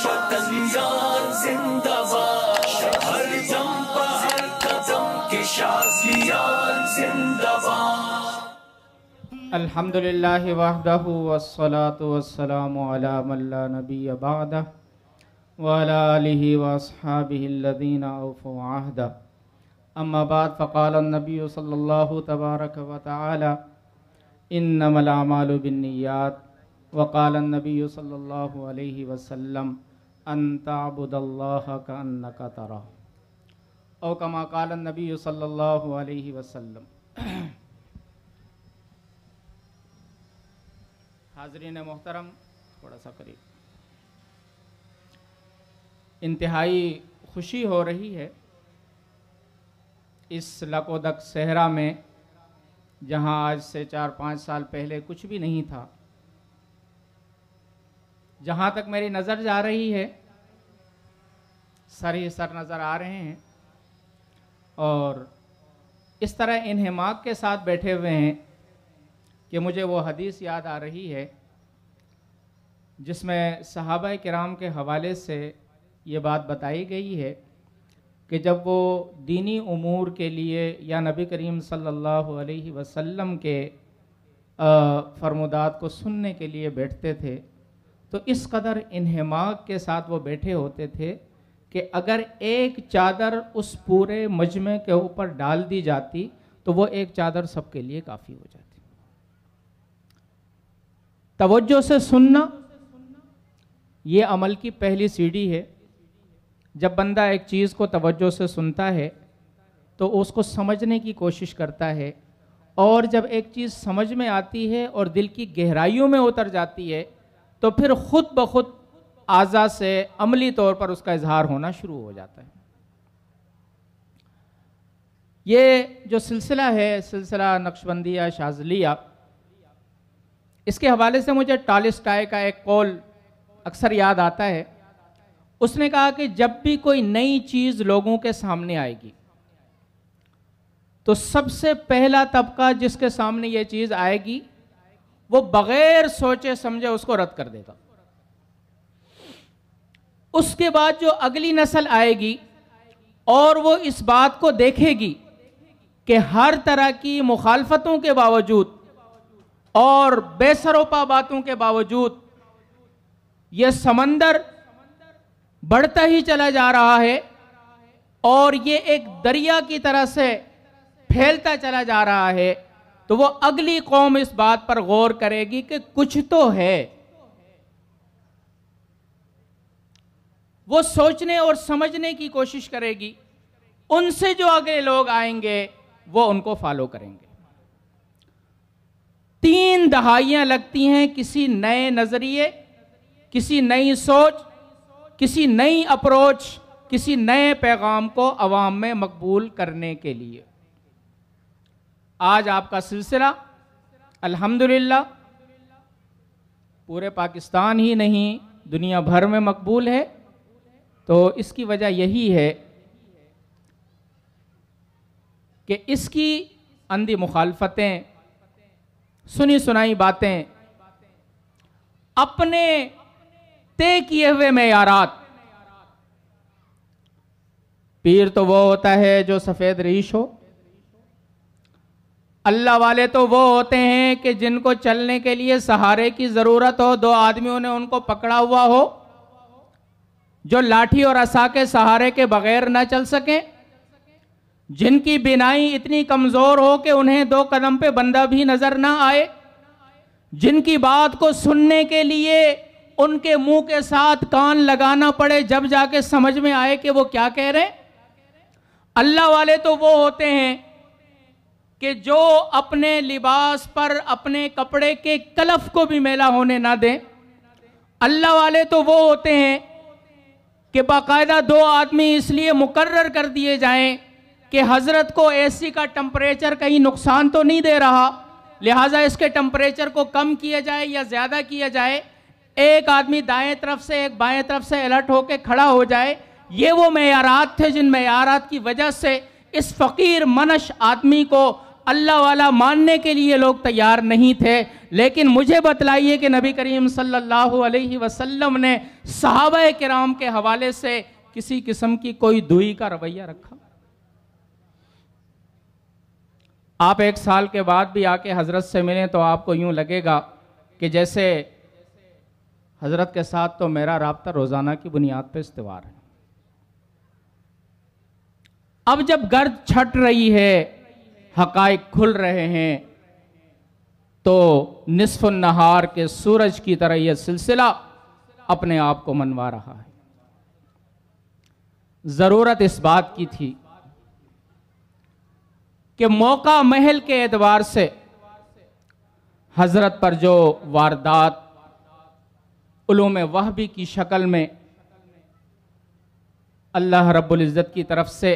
शतंजान जिंदाबाद, हर दम पर हर कदम के शाज़लियान जिंदाबाद। अल्हम्दुलिल्लाहि वहदहु वस्सलातु वस्सलामु अला मन ला नबिय्य बअदहु व अला आलिहि व अस्हाबिहि अल्लज़ीना औफ़ू अहदहु। अम्मा बाद फ़क़ाल अन्नबिय्यु सल्लल्लाहु तबारक व तआला इन्नमल अमालु बिन्नियात व क़ाल अन्नबिय्यु सल्लल्लाहु अलैहि वसल्लम अन तअबुदल्लाह कअन्नका तराह औ कमा क़ाल अन्नबिय्यु सल्लल्लाहु अलैहि वसल्लम। हाज़रीन मोहतरम, थोड़ा सा करीब, इंतहाई खुशी हो रही है इस लकोदक सहरा में, जहां आज से 4-5 साल पहले कुछ भी नहीं था। जहां तक मेरी नज़र जा रही है सर ही सर नज़र आ रहे हैं और इस तरह इन्हिमाक के साथ बैठे हुए हैं कि मुझे वो हदीस याद आ रही है जिसमें सहाबा किराम के हवाले से ये बात बताई गई है कि जब वो दीनी उमूर के लिए या नबी करीम सल्लल्लाहु अलैहि वसल्लम के फरमुदात को सुनने के लिए बैठते थे तो इस कदर इन्हिमाक के साथ वो बैठे होते थे कि अगर एक चादर उस पूरे मजमे के ऊपर डाल दी जाती तो वो एक चादर सबके लिए काफ़ी हो जाती। तवज्जो से सुनना ये अमल की पहली सीढ़ी है। जब बंदा एक चीज़ को तवज्जो से सुनता है तो उसको समझने की कोशिश करता है और जब एक चीज़ समझ में आती है और दिल की गहराइयों में उतर जाती है तो फिर खुद ब खुद आज़ा से अमली तौर पर उसका इजहार होना शुरू हो जाता है। ये जो सिलसिला है, सिलसिला नक्शबंदिया शाज़लिया, इसके हवाले से मुझे टॉलस्टॉय का एक कौल अक्सर याद आता है। उसने कहा कि जब भी कोई नई चीज़ लोगों के सामने आएगी तो सबसे पहला तबका जिसके सामने ये चीज़ आएगी वो बगैर सोचे समझे उसको रद्द कर देगा। उसके बाद जो अगली नस्ल आएगी और वो इस बात को देखेगी कि हर तरह की मुखालफतों के बावजूद और बेसरोपा बातों के बावजूद यह समंदर बढ़ता ही चला जा रहा है और ये एक दरिया की तरह से फैलता चला जा रहा है, तो वो अगली कौम इस बात पर गौर करेगी कि कुछ तो है। वो सोचने और समझने की कोशिश करेगी। उनसे जो आगे लोग आएंगे वो उनको फॉलो करेंगे। 3 दहाइयां लगती हैं किसी नए नजरिए, किसी नई सोच, किसी नई अप्रोच, किसी नए पैगाम को अवाम में मकबूल करने के लिए। आज आपका सिलसिला अल्हम्दुलिल्लाह पूरे पाकिस्तान ही नहीं दुनिया भर में मकबूल है। तो इसकी वजह यही है कि इसकी अंधी मुखालफतें, सुनी सुनाई बातें, अपने तय किए हुए मेयारात। पीर तो वो होता है जो सफ़ेद रीश हो, अल्लाह वाले तो वो होते हैं कि जिनको चलने के लिए सहारे की ज़रूरत हो, 2 आदमियों ने उनको पकड़ा हुआ हो, जो लाठी और असा के सहारे के बगैर ना चल सकें, जिनकी बिनाई इतनी कमज़ोर हो कि उन्हें 2 कदम पे बंदा भी नज़र ना आए, जिनकी बात को सुनने के लिए उनके मुंह के साथ कान लगाना पड़े जब जाके समझ में आए कि वो क्या कह रहे हैं। अल्लाह वाले तो वो होते हैं कि जो अपने लिबास पर अपने कपड़े के कलफ को भी मैला होने ना दें। अल्लाह वाले तो वो होते हैं कि बाकायदा 2 आदमी इसलिए मुकर्रर कर दिए जाएं कि हज़रत को एसी का टेम्परेचर कहीं नुकसान तो नहीं दे रहा, लिहाजा इसके टेम्परेचर को कम किया जाए या ज़्यादा किया जाए। एक आदमी दाएं तरफ से एक बाएं तरफ से अलर्ट होकर खड़ा हो जाए। ये वो मेयारात थे जिन मेयारात की वजह से इस फ़कीर मनश आदमी को अल्लाह वाला मानने के लिए लोग तैयार नहीं थे। लेकिन मुझे बतलाइए कि नबी करीम सल्लल्लाहु अलैहि वसल्लम ने सहाबा किराम के हवाले से किसी किस्म की कोई दुई का रवैया रखा? आप एक साल के बाद भी आके हजरत से मिलें तो आपको यूं लगेगा कि जैसे हजरत के साथ तो मेरा राब्ता रोजाना की बुनियाद पर इस्तिवार है। अब जब गर्द छट रही है, हकाइक खुल रहे हैं, तो निस्फ़ नहार के सूरज की तरह यह सिलसिला अपने आप को मनवा रहा है। जरूरत इस बात की थी कि मौका महल के एतबार से हजरत पर जो वारदात उलूम वहबी की शक्ल में अल्लाह रब्बुल इज़्ज़त की तरफ से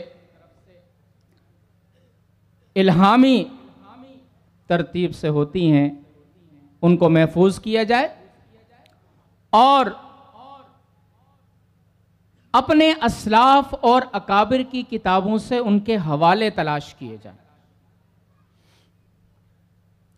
इल्हामी तरतीब से होती हैं, उनको महफूज किया जाए और अपने असलाफ और अकाबिर की किताबों से उनके हवाले तलाश किए जाए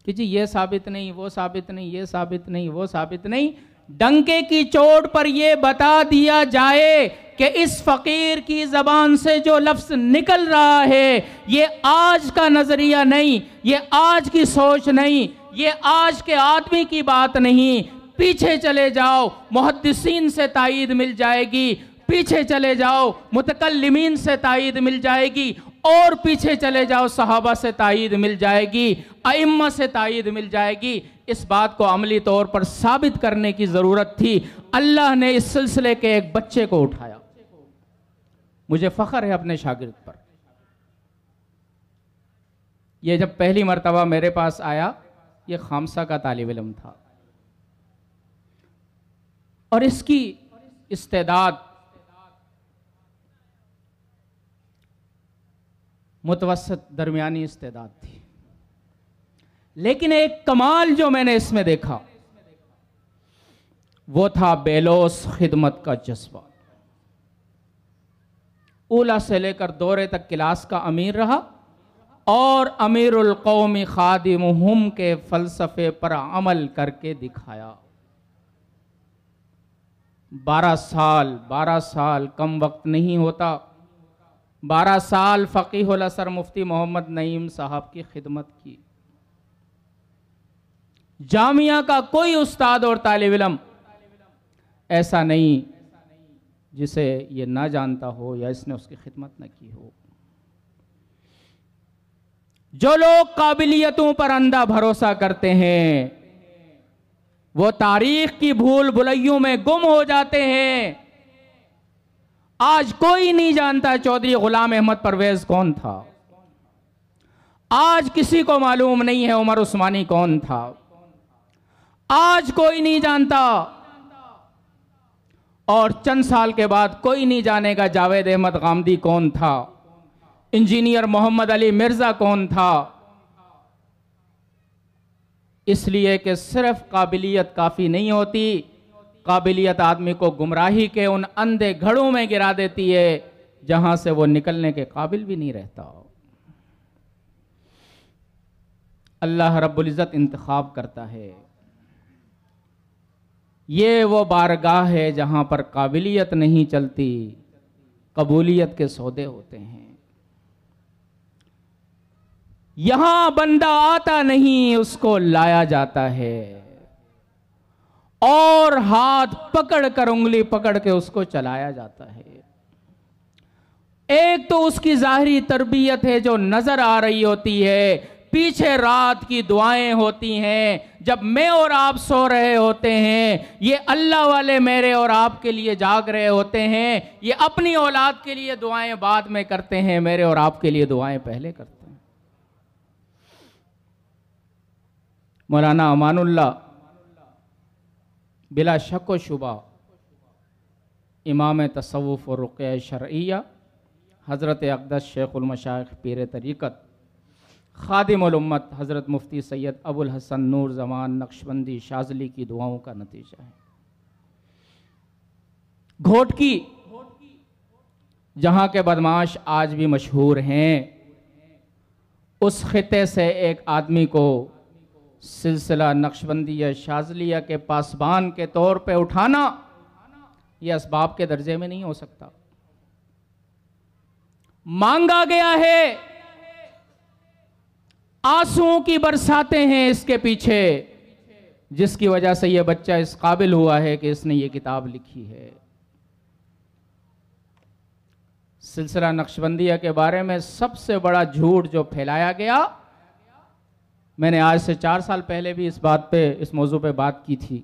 कि जी ये साबित नहीं, वो साबित नहीं, ये साबित नहीं, वो साबित नहीं। डंके की चोट पर यह बता दिया जाए कि इस फकीर की जबान से जो लफ्ज निकल रहा है ये आज का नजरिया नहीं, ये आज की सोच नहीं, ये आज के आदमी की बात नहीं। पीछे चले जाओ, मुहद्दिसीन से तायीद मिल जाएगी, पीछे चले जाओ, मुतकल्लिमीन से तायीद मिल जाएगी, और पीछे चले जाओ, सहाबा से तायीद मिल जाएगी, अइम्मा से तायीद मिल जाएगी। इस बात को अमली तौर पर साबित करने की जरूरत थी। अल्लाह ने इस सिलसिले के एक बच्चे को उठाया। मुझे फख्र है अपने शागिर्द पर। यह जब पहली मर्तबा मेरे पास आया, यह खामसा का तालिब इल्म था और इसकी इस्तेदाद मुतवस्सित दरमियानी इस्तेदाद थी। लेकिन एक कमाल जो मैंने इसमें देखा वो था बेलोस खिदमत का जज्बा। ऊला से लेकर दौरे तक क्लास का अमीर रहा और अमीरुल कौमी खादिमुहुम के फलसफे पर अमल करके दिखाया। 12 साल कम वक्त नहीं होता। 12 साल फ़कीहुल असर मुफ्ती मोहम्मद नईम साहब की खिदमत की। जामिया का कोई उस्ताद और तालिब इल्म ऐसा नहीं जिसे ये ना जानता हो या इसने उसकी खिदमत न की हो। जो लोग काबिलियतों पर अंधा भरोसा करते हैं वो तारीख की भूल भुलैयों में गुम हो जाते हैं। आज कोई नहीं जानता चौधरी गुलाम अहमद परवेज कौन था। आज किसी को मालूम नहीं है उमर उस्मानी कौन था। आज कोई नहीं जानता और चंद साल के बाद कोई नहीं जानेगा जावेद अहमद गामदी कौन था, इंजीनियर मोहम्मद अली मिर्जा कौन था। इसलिए कि सिर्फ काबिलियत काफी नहीं होती, काबिलियत आदमी को गुमराही के उन अंधे घड़ों में गिरा देती है जहां से वो निकलने के काबिल भी नहीं रहता। अल्लाह रब्बुल इज़्ज़त इंतखाब करता है। ये वो बारगाह है जहां पर काबिलियत नहीं चलती, कबूलियत के सौदे होते हैं। यहां बंदा आता नहीं, उसको लाया जाता है और हाथ पकड़कर, उंगली पकड़ के उसको चलाया जाता है। एक तो उसकी जाहिरी तरबियत है जो नजर आ रही होती है, पीछे रात की दुआएं होती हैं। जब मैं और आप सो रहे होते हैं, ये अल्लाह वाले मेरे और आपके लिए जाग रहे होते हैं। ये अपनी औलाद के लिए दुआएं बाद में करते हैं, मेरे और आपके लिए दुआएं पहले करते हैं। मौलाना अमानुल्लाह बिला शक व शुबा इमाम तसव्वुफ़ और रुक़या शरइया, हज़रत अक़दस शेखुल मशाइख़ पीर तरीक़त खादिमुल उम्मत हज़रत मुफ्ती सैयद अबुल हसन नूर ज़मान नक्शबंदी शाज़ली की दुआओं का नतीजा है। घोटकी जहाँ के बदमाश आज भी मशहूर हैं, उस खिते से एक आदमी को सिलसिला नक्शबंदिया शाज़लिया के पासबान के तौर पे उठाना यह असबाब के दर्जे में नहीं हो सकता। मांगा गया है, आंसुओं की बरसातें हैं इसके पीछे, जिसकी वजह से यह बच्चा इस काबिल हुआ है कि इसने ये किताब लिखी है। सिलसिला नक्शबंदिया के बारे में सबसे बड़ा झूठ जो फैलाया गया, मैंने आज से 4 साल पहले भी इस बात पे, इस मौजू पे बात की थी,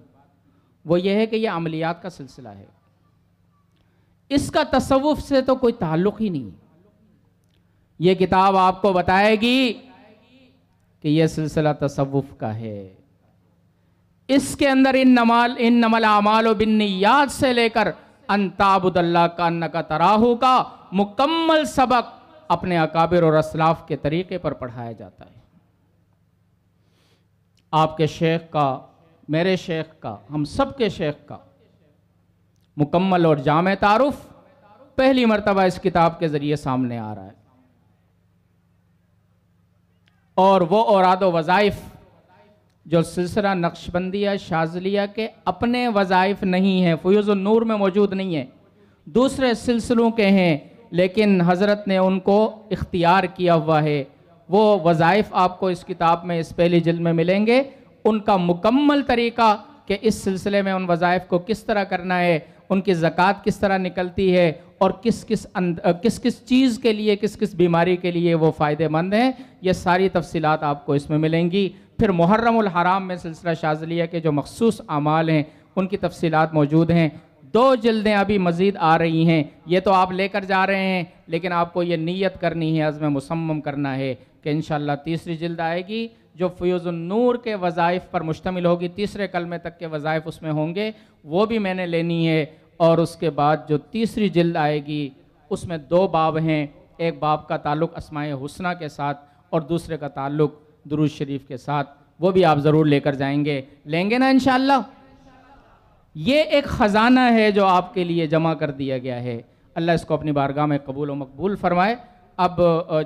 वो ये है कि यह अमलियात का सिलसिला है। इसका तसव्वुफ से तो कोई ताल्लुक ही नहीं। यह किताब आपको बताएगी कि यह सिलसिला तसव्वुफ का है। इसके अंदर इन्नमल आमालु बिन्नियात से लेकर अंताबुदल्लाह का अन्नका तराहू का मुकम्मल सबक अपने अकाबिर और असलाफ के तरीके पर पढ़ाया जाता है। आपके शेख का, मेरे शेख का, हम सब के शेख का मुकम्मल और जामे तारुफ पहली मर्तबा इस किताब के जरिए सामने आ रहा है। और वो औराद व वज़ाइफ जो सिलसिला नक्शबंदिया शाज़लिया के अपने वज़ाइफ नहीं हैं, फ़ुयूज़ुन नूर में मौजूद नहीं है, दूसरे सिलसिलों के हैं, लेकिन हज़रत ने उनको इख्तियार किया हुआ है। वो वज़ाइफ आपको इस किताब में, इस पहली जिल्द में मिलेंगे। उनका मुकम्मल तरीका कि इस सिलसिले में उन वज़ाइफ को किस तरह करना है, उनकी ज़कात किस तरह निकलती है और किस किस चीज़ के लिए, किस किस बीमारी के लिए वो फ़ायदेमंद हैं, ये सारी तफसीलात आपको इसमें मिलेंगी। फिर मुहर्रमुल हराम में सिलसिला शाज़लिया के जो मखसूस आमाल हैं उनकी तफसीलात मौजूद हैं। 2 जिल्दें अभी मज़ीद आ रही हैं, ये तो आप लेकर जा रहे हैं, लेकिन आपको ये नीयत करनी है, अज़्म मुसम्मम करना है कि इंशाअल्लाह तीसरी जिल्द आएगी जो फ़ुयूज़ुन नूर के वज़ाइफ पर मुश्तमिल होगी। तीसरे कलमे तक के वज़ाइफ उसमें होंगे, वो भी मैंने लेनी है। और उसके बाद जो तीसरी जिल्द आएगी उसमें 2 बाब हैं, एक बाब का ताल्लुक़ अस्माए हुस्ना के साथ और दूसरे का ताल्लुक़ दुरूद शरीफ के साथ, वो भी आप ज़रूर लेकर जाएंगे, लेंगे ना इंशाअल्लाह। ये एक ख़जाना है जो आपके लिए जमा कर दिया गया है। अल्लाह इसको अपनी बारगाह में कबूल व मकबूल फरमाए। अब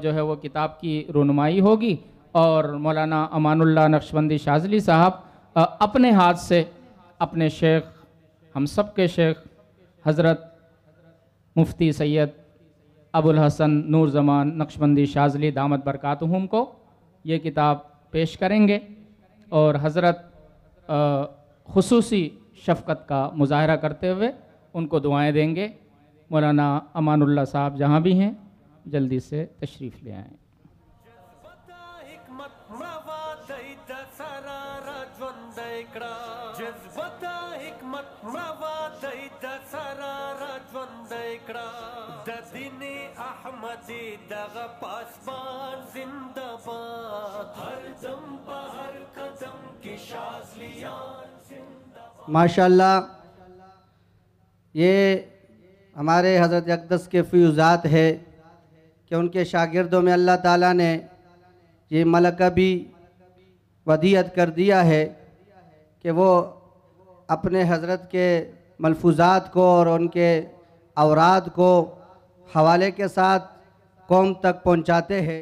जो है वो किताब की रुनुमाई होगी और मौलाना अमानुल्लाह नक्शबंदी शाज़ली साहब अपने हाथ से अपने शेख, हम सब के शेख हज़रत मुफ्ती सैयद अबुल हसन नूर ज़मान नक्शबंदी शाज़ली दामत बरकातुहुम को ये किताब पेश करेंगे और हज़रत खुसूसी शफ़क़त का मुज़ाहरा करते हुए उनको दुआएं देंगे। मौलाना अमानुल्लाह साहब जहाँ भी हैं जल्दी से तशरीफ़ ले आएँ। माशाअल्लाह, ये हमारे हज़रत अक़दस के फ़्यूज़ात है कि उनके शागिर्दों में अल्लाह ताला ने ये मलका भी वदीयत कर दिया है कि वो अपने हज़रत के मलफूज़ात को और उनके औराद को हवाले के साथ कौम तक पहुँचाते हैं।